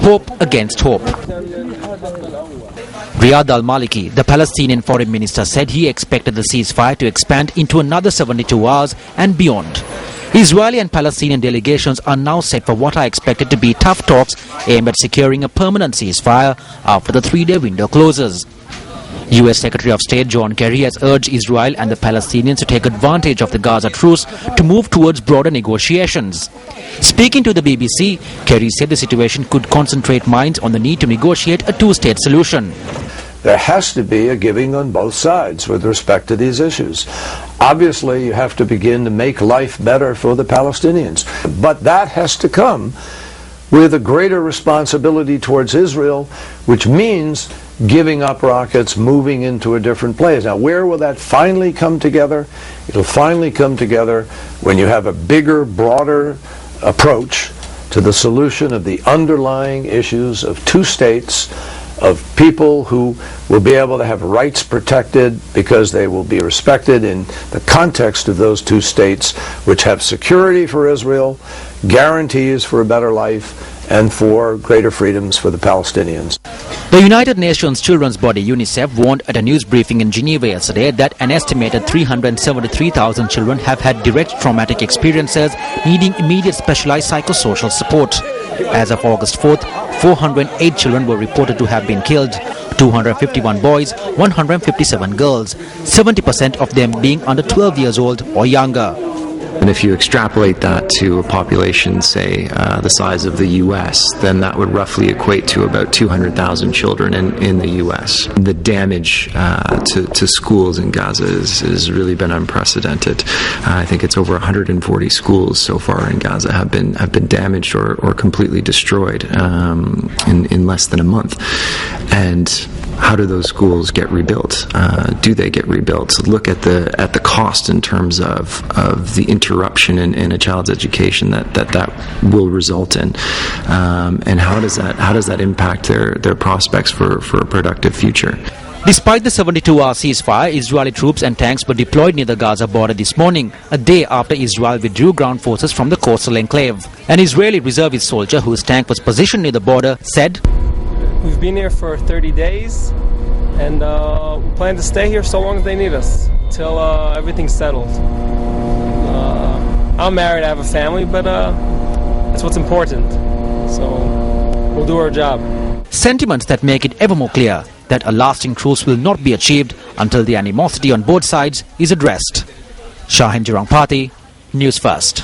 Hope against hope. Riyad al-Maliki, the Palestinian foreign minister, said he expected the ceasefire to expand into another 72 hours and beyond. Israeli and Palestinian delegations are now set for what are expected to be tough talks aimed at securing a permanent ceasefire after the 3-day window closes. U.S. Secretary of State John Kerry has urged Israel and the Palestinians to take advantage of the Gaza truce to move towards broader negotiations. Speaking to the BBC, Kerry said the situation could concentrate minds on the need to negotiate a two-state solution. There has to be a giving on both sides with respect to these issues. Obviously, you have to begin to make life better for the Palestinians. But that has to come with a greater responsibility towards Israel, which means giving up rockets, moving into a different place. Now, where will that finally come together? It'll finally come together when you have a bigger, broader approach to the solution of the underlying issues of two states, of people who will be able to have rights protected because they will be respected in the context of those two states, which have security for Israel, guarantees for a better life, and for greater freedoms for the Palestinians. The United Nations children's body UNICEF warned at a news briefing in Geneva yesterday that an estimated 373,000 children have had direct traumatic experiences needing immediate specialized psychosocial support. As of August 4th, 408 children were reported to have been killed, 251 boys, 157 girls, 70% of them being under 12 years old or younger. And if you extrapolate that to a population, say, the size of the U.S., then that would roughly equate to about 200,000 children in the U.S. The damage to schools in Gaza has really been unprecedented. I think it's over 140 schools so far in Gaza have been damaged or completely destroyed in less than a month. And how do those schools get rebuilt? Do they get rebuilt? So look at the cost in terms of the interruption in a child's education that will result in, and how does that impact their prospects for a productive future? Despite the 72-hour ceasefire, Israeli troops and tanks were deployed near the Gaza border this morning, a day after Israel withdrew ground forces from the coastal enclave. An Israeli reservist soldier whose tank was positioned near the border said, "We've been here for 30 days, and we plan to stay here so long as they need us, till everything's settled. I'm married, I have a family, but that's what's important, so we'll do our job." Sentiments that make it ever more clear that a lasting truce will not be achieved until the animosity on both sides is addressed. Shahin Jirangpati, Newsfirst.